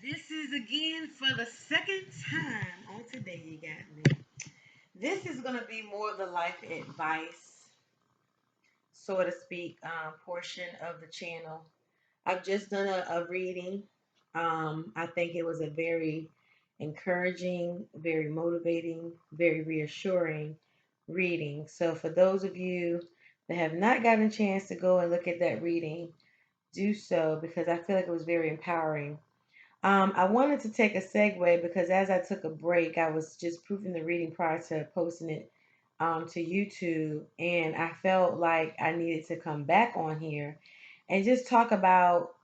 This is again for the second time on today. You got me. This is going to be more of the life advice, so to speak, portion of the channel. I've just done a reading. I think it was a very encouraging, very motivating, very reassuring reading. So, for those of you that have not gotten a chance to go and look at that reading, do so because I feel like it was very empowering. I wanted to take a segue because as I took a break, I was just proofing the reading prior to posting it to YouTube, and I felt like I needed to come back on here and just talk about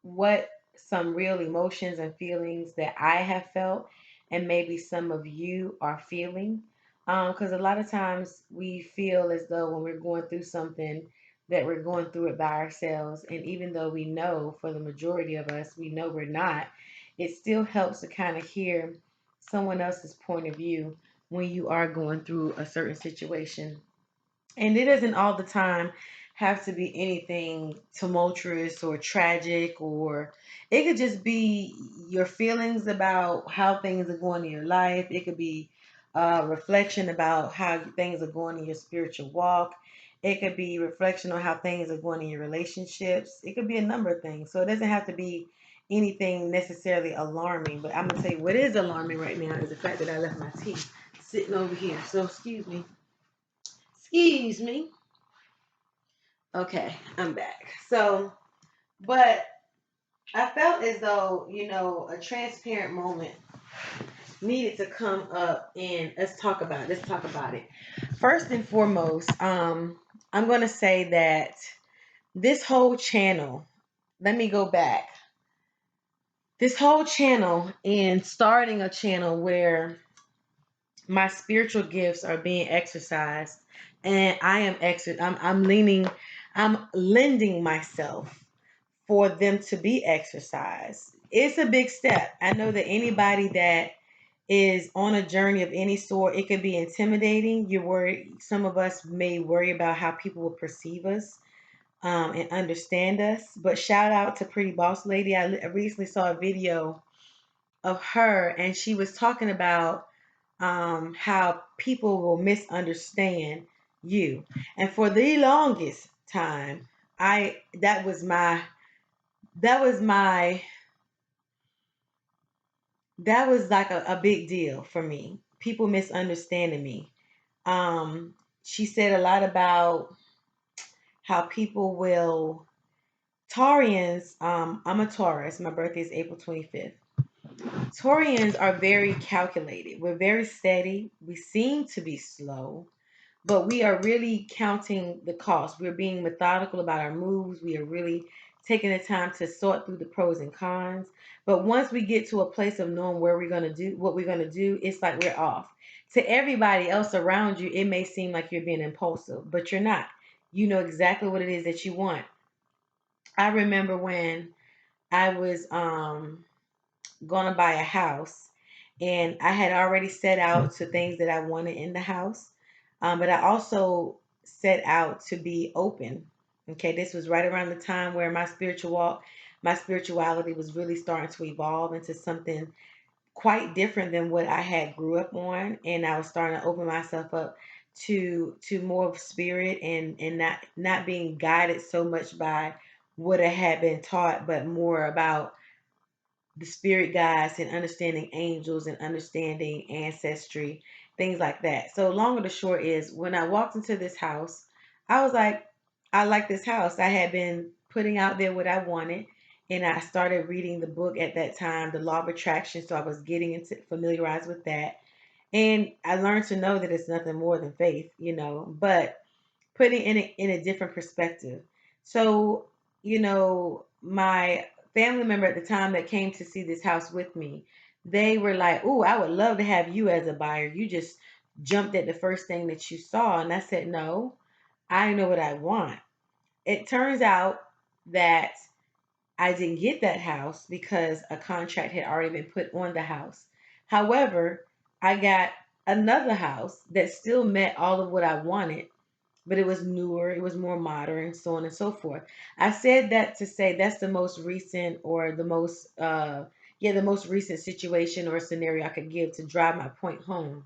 what some real emotions and feelings that I have felt, and maybe some of you are feeling. Because a lot of times we feel as though when we're going through something, that we're going through it by ourselves. And even though we know for the majority of us, we know we're not, it still helps to kind of hear someone else's point of view when you are going through a certain situation. And it doesn't all the time have to be anything tumultuous or tragic, or it could just be your feelings about how things are going in your life. It could be a reflection about how things are going in your spiritual walk. It could be reflection on how things are going in your relationships. It could be a number of things. So it doesn't have to be anything necessarily alarming. But I'm going to tell you what is alarming right now is the fact that I left my tea sitting over here. So excuse me. Excuse me. Okay, I'm back. So, but I felt as though, a transparent moment needed to come up and let's talk about it. Let's talk about it. First and foremost, I'm going to say that this whole channel, let me go back. This whole channel and starting a channel where my spiritual gifts are being exercised and I'm lending myself for them to be exercised. It's a big step. I know that anybody that is on a journey of any sort, it could be intimidating. You worry, some of us may worry about how people will perceive us and understand us. But shout out to Pretty Boss Lady. I recently saw a video of her, and she was talking about how people will misunderstand you. And for the longest time, I that was my that was like a big deal for me. People misunderstanding me. She said a lot about how people will Taurians. I'm a Taurus. My birthday is April 25th. Taurians are very calculated. We're very steady. We seem to be slow, but we are really counting the cost. We're being methodical about our moves. We are really taking the time to sort through the pros and cons. But once we get to a place of knowing where we're going to do what we're going to do, it's like we're off. To everybody else around you, it may seem like you're being impulsive, but you're not. You know exactly what it is that you want. I remember when I was going to buy a house, and I had already set out to things that I wanted in the house, but I also set out to be open. Okay, this was right around the time where my spirituality was really starting to evolve into something quite different than what I had grew up on, and I was starting to open myself up to more of spirit and not being guided so much by what I had been taught, but more about the spirit guides and understanding angels and understanding ancestry, things like that. So, long or the short is, when I walked into this house, I was like, I like this house. I had been putting out there what I wanted, and I started reading the book at that time, The Law of Attraction. So, I was getting into familiarized with that. And I learned to know that it's nothing more than faith, but putting in a different perspective. So, my family member at the time that came to see this house with me, they were like, "Oh, I would love to have you as a buyer. You just jumped at the first thing that you saw." And I said, "No, I know what I want." It turns out that I didn't get that house because a contract had already been put on the house. However, I got another house that still met all of what I wanted, but it was newer, it was more modern, so on and so forth. I said that to say that's the most recent or the most Yeah, the most recent situation or scenario I could give to drive my point home.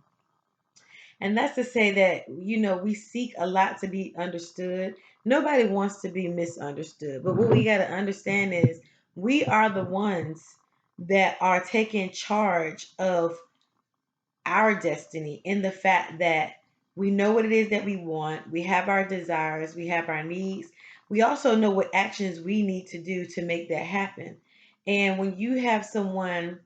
And that's to say that, we seek a lot to be understood. Nobody wants to be misunderstood. But what we got to understand is we are the ones that are taking charge of our destiny, in the fact that we know what it is that we want, we have our desires, we have our needs. We also know what actions we need to do to make that happen. And when you have someone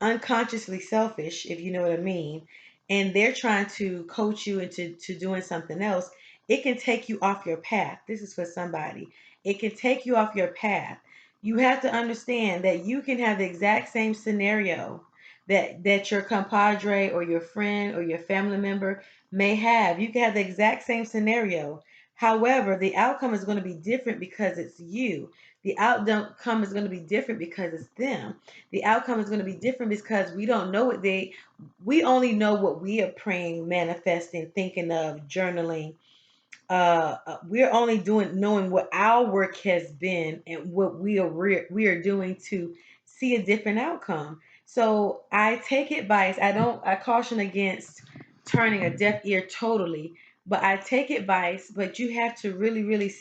unconsciously selfish, if you know what I mean, and they're trying to coach you into doing something else, it can take you off your path. This is for somebody. It can take you off your path. You have to understand that you can have the exact same scenario that your compadre or your friend or your family member may have. You can have the exact same scenario. However, the outcome is going to be different because it's you. The outcome is going to be different because it's them. The outcome is going to be different because we don't know we only know what we are praying, manifesting, thinking of, journaling. We're only doing knowing what our work has been and what we are doing to see a different outcome. So I take advice. I caution against turning a deaf ear totally, but I take advice. But you have to really, really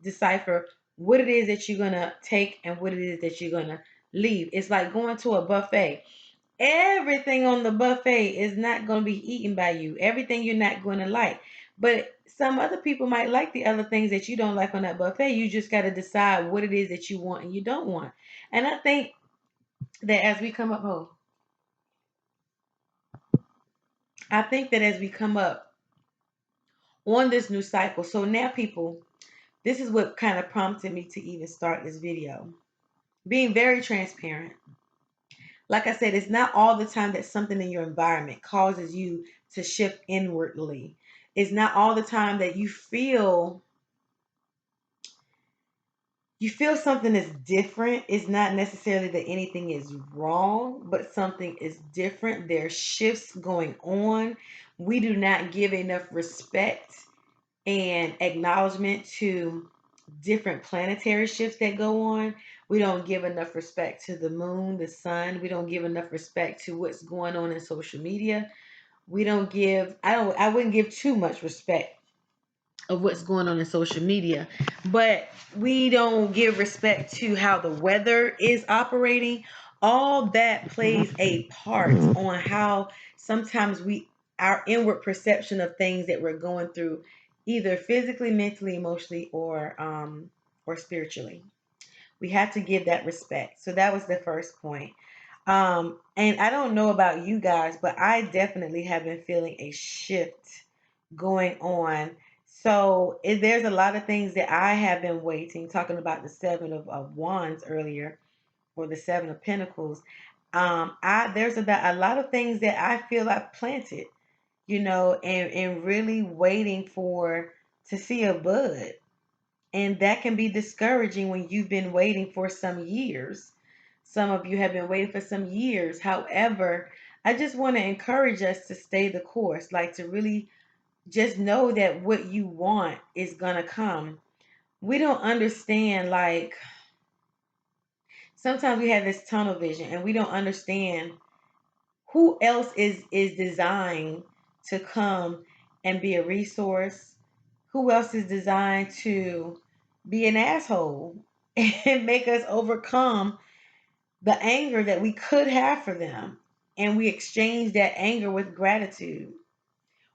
decipher what it is that you're gonna take and what it is that you're gonna leave. It's like going to a buffet. Everything on the buffet is not going to be eaten by you. Everything you're not going to like. But some other people might like the other things that you don't like on that buffet. You just got to decide what it is that you want and you don't want. And I think that as we come up, I think that as we come up on this new cycle, so now people, this is what kind of prompted me to even start this video. Being very transparent. Like I said, it's not all the time that something in your environment causes you to shift inwardly. It's not all the time that you feel something is different. It's not necessarily that anything is wrong, but something is different. There are shifts going on. We do not give enough respect and acknowledgement to different planetary shifts that go on. We don't give enough respect to the moon, the sun. We don't give enough respect to what's going on in social media. We don't give I wouldn't give too much respect of what's going on in social media, but we don't give respect to how the weather is operating. All that plays a part on how sometimes our inward perception of things that we're going through, either physically, mentally, emotionally, or spiritually. We have to give that respect. So that was the first point. And I don't know about you guys, but I definitely have been feeling a shift going on. So there's a lot of things that I have been waiting, talking about the seven of wands earlier, or the seven of pentacles. There's a lot of things that I feel I've planted, and really waiting for to see a bud. And that can be discouraging when you've been waiting for some years. Some of you have been waiting for some years. However, I just want to encourage us to stay the course, like to really just know that what you want is going to come. We don't understand, like, sometimes we have this tunnel vision and we don't understand who else is designed to come and be a resource. Who else is designed to be an asshole and make us overcome the anger that we could have for them, and we exchange that anger with gratitude.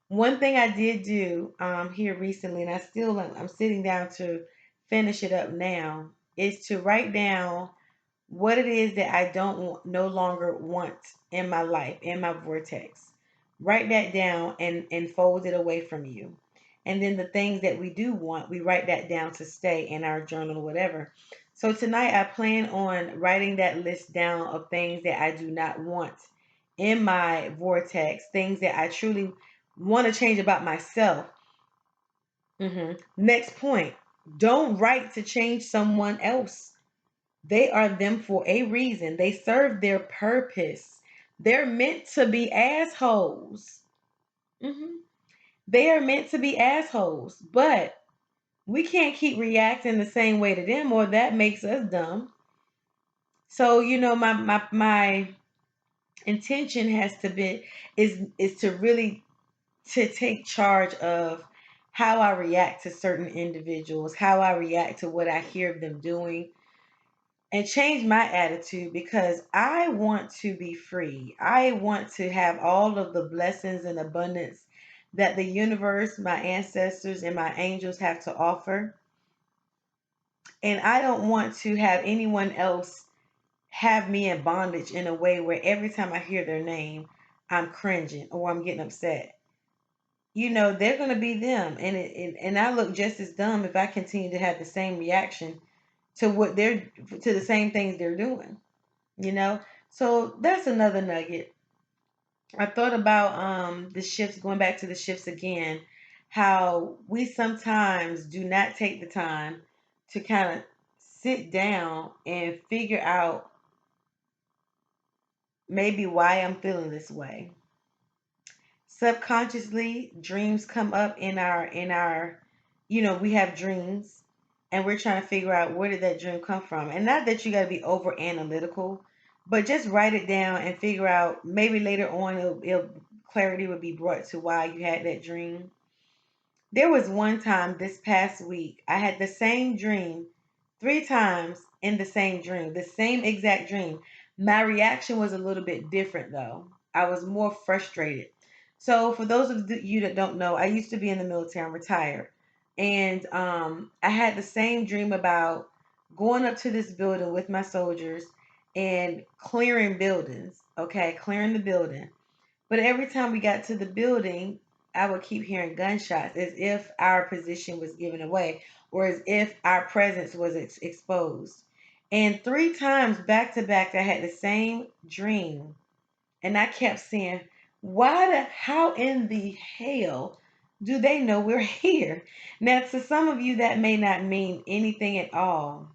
One thing I did do here recently, and I'm sitting down to finish it up now, is to write down what it is that I don't want, no longer want in my life, in my vortex. Write that down and fold it away from you. And then the things that we do want, we write that down to stay in our journal or whatever. So tonight I plan on writing that list down of things that I do not want in my vortex, things that I truly want to change about myself. Next point, don't write to change someone else. They are them for a reason. They serve their purpose. They're meant to be assholes. hmm They are meant to be assholes. But we can't keep reacting the same way to them, or that makes us dumb. So, my intention has to be is to really to take charge of how I react to certain individuals, how I react to what I hear them doing, and change my attitude because I want to be free. I want to have all of the blessings and abundance that the universe, my ancestors, and my angels have to offer. And I don't want to have anyone else have me in bondage in a way where every time I hear their name, I'm cringing or I'm getting upset. They're going to be them, and I look just as dumb if I continue to have the same reaction to the same things they're doing. you know so that's another nugget. I thought about the shifts, going back to the shifts again, how we sometimes do not take the time to kind of sit down and figure out maybe why I'm feeling this way. Subconsciously, dreams come up in our we have dreams, and we're trying to figure out where did that dream come from. And not that you got to be over analytical, but just write it down and figure out, maybe later on clarity would be brought to why you had that dream. There was one time this past week, I had the same dream 3 times in the same dream, the same exact dream. My reaction was a little bit different though. I was more frustrated. So, for those of you that don't know, I used to be in the military. I'm retired. And I had the same dream about going up to this building with my soldiers and clearing buildings, okay, clearing the building. But every time we got to the building, I would keep hearing gunshots as if our position was given away or as if our presence was exposed. And 3 times back to back, I had the same dream. And I kept saying, how in the hell do they know we're here? Now, to some of you, that may not mean anything at all.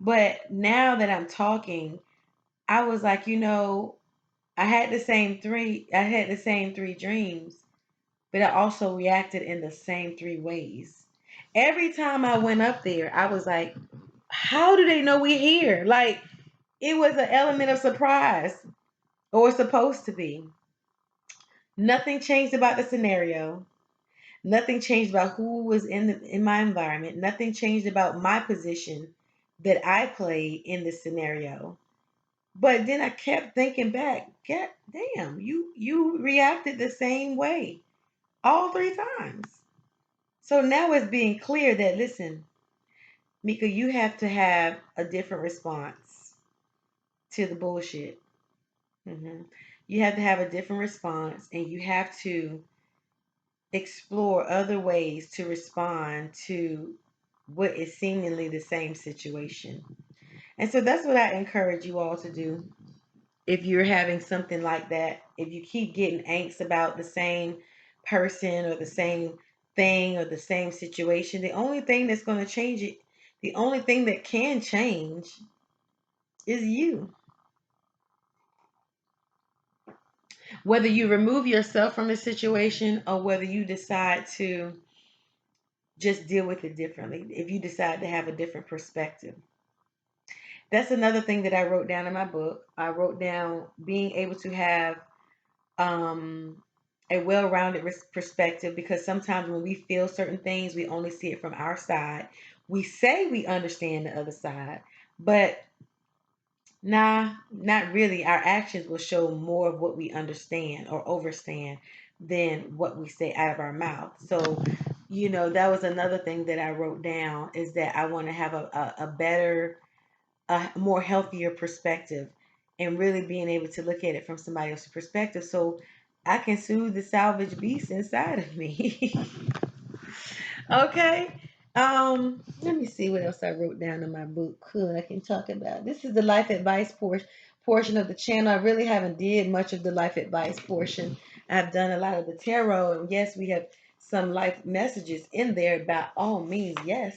But now that I'm talking, I was like, I had the same 3 dreams, but I also reacted in the same 3 ways. Every time I went up there, I was like, how do they know we're here? Like, it was an element of surprise, or it's supposed to be. Nothing changed about the scenario. Nothing changed about who was in my environment. Nothing changed about my position that I played in the scenario. But then I kept thinking back, God damn, you reacted the same way all 3 times. So now it's being clear that, listen, Mika, you have to have a different response to the bullshit. hmm You have to have a different response, and you have to explore other ways to respond to what is seemingly the same situation. And so that's what I encourage you all to do. If you're having something like that, if you keep getting angst about the same person or the same thing or the same situation, the only thing that's going to change it, the only thing that can change is you. Whether you remove yourself from the situation or whether you decide to just deal with it differently, if you decide to have a different perspective. That's another thing that I wrote down in my book. I wrote down being able to have um, a well-rounded perspective, because sometimes when we feel certain things, we only see it from our side. We say we understand the other side, but nah, not really. Our actions will show more of what we understand or overstand than what we say out of our mouth. So, that was another thing that I wrote down, is that I want to have a better, a more healthier perspective, and really being able to look at it from somebody else's perspective so I can soothe the salvage beast inside of me. Okay. Let me see what else I wrote down in my book. Cool, I can talk about. This is the life advice portion of the channel. I really haven't did much of the life advice portion. I've done a lot of the tarot, and yes, we have some life messages in there. By all means, yes.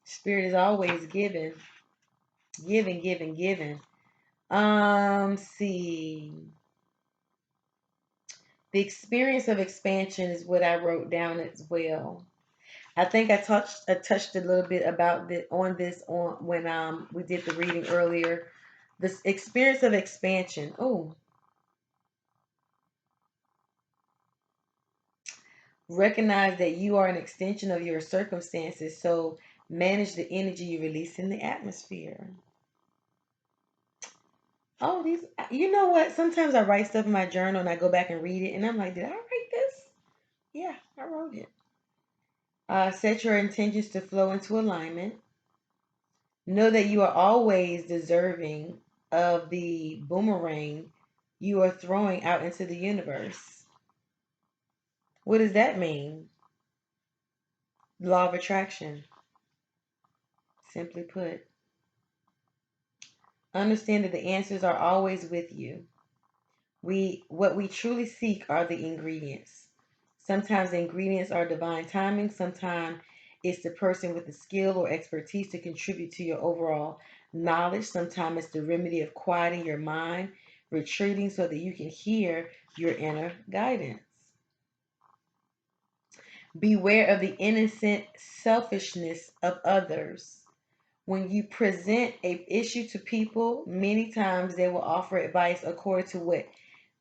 Spirit is always giving, giving, giving, giving. See. The experience of expansion is what I wrote down as well. I think I touched a little bit about on this on when we did the reading earlier. The experience of expansion. Oh, recognize that you are an extension of your circumstances, so manage the energy you release in the atmosphere. Oh, these, you know what? Sometimes I write stuff in my journal and I go back and read it, and I'm like, did I write this? Yeah, I wrote it. Set your intentions to flow into alignment. Know that you are always deserving of the boomerang you are throwing out into the universe. What does that mean? Law of attraction, simply put. Understand that the answers are always with you. What we truly seek are the ingredients. Sometimes the ingredients are divine timing, sometimes it's the person with the skill or expertise to contribute to your overall knowledge, sometimes it's the remedy of quieting your mind, retreating so that you can hear your inner guidance. Beware of the innocent selfishness of others. When you present a issue to people, many times they will offer advice according to what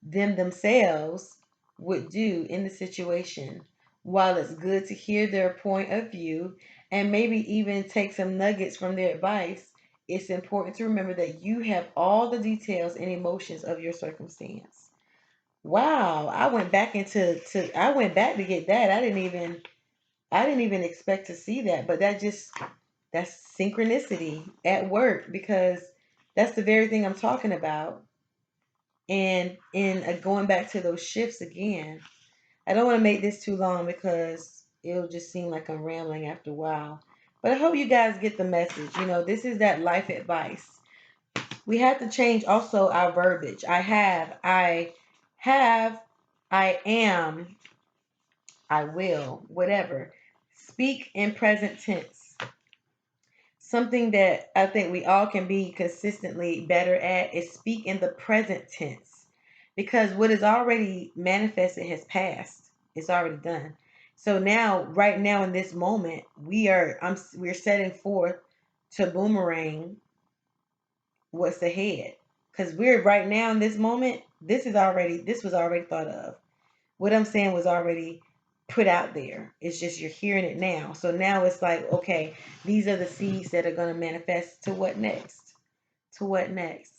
themselves would do in the situation. While it's good to hear their point of view and maybe even take some nuggets from their advice, it's important to remember that you have all the details and emotions of your circumstance. Wow, I went back to get that. I didn't even expect to see that, but that's synchronicity at work because that's the very thing I'm talking about. And in going back to those shifts again, I don't want to make this too long because it'll just seem like I'm rambling after a while. But I hope you guys get the message. You know, this is that life advice. We have to change also our verbiage. I have, I am, I will, whatever. Speak in present tense. Something that I think we all can be consistently better at is speak in the present tense because what is already manifested has passed. It's already done. So now, right now in this moment, we're setting forth to boomerang what's ahead because we're right now in this moment. This was already thought of. What I'm saying was already put out there. It's just you're hearing it now. So now it's like, okay, these are the seeds that are going to manifest to what next? To what next?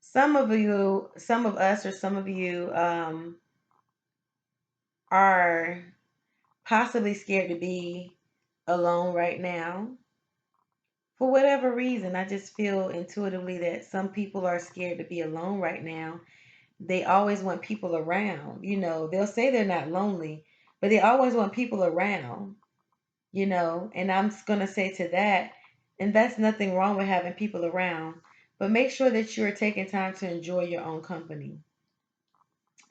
Some of us, or some of you are possibly scared to be alone right now. For whatever reason, I just feel intuitively that some people are scared to be alone right now. They always want people around. You know, they'll say they're not lonely, but they always want people around. You know, and I'm going to say to that, and that's nothing wrong with having people around, but make sure that you're taking time to enjoy your own company.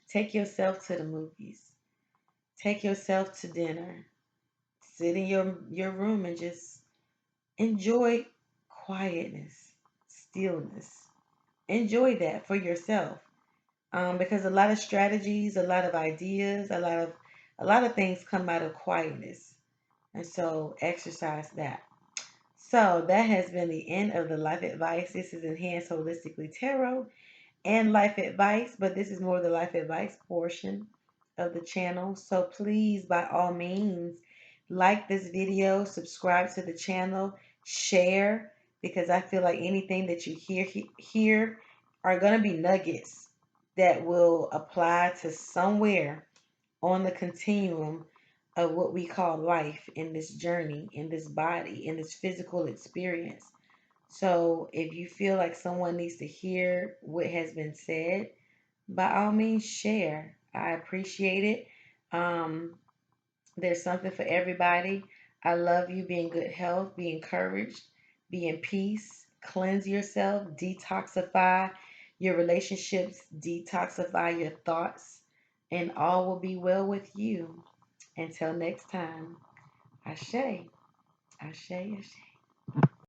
Take yourself to the movies, take yourself to dinner, sit in your room and just enjoy quietness, stillness. Enjoy that for yourself. Because a lot of strategies, a lot of ideas, a lot of things come out of quietness. And so exercise that. So that has been the end of the life advice. This is Enhanced Holistically Tarot and life advice, but this is more the life advice portion of the channel. So please, by all means, like this video, subscribe to the channel, share, because I feel like anything that you hear here are going to be nuggets that will apply to somewhere on the continuum of what we call life in this journey, in this body, in this physical experience. So if you feel like someone needs to hear what has been said, by all means, share. I appreciate it. Um, there's something for everybody. I love you. Be in good health. Be encouraged. Be in peace. Cleanse yourself. Detoxify your relationships. Detoxify your thoughts. And all will be well with you. Until next time. Ashe. Ashe. Ashe.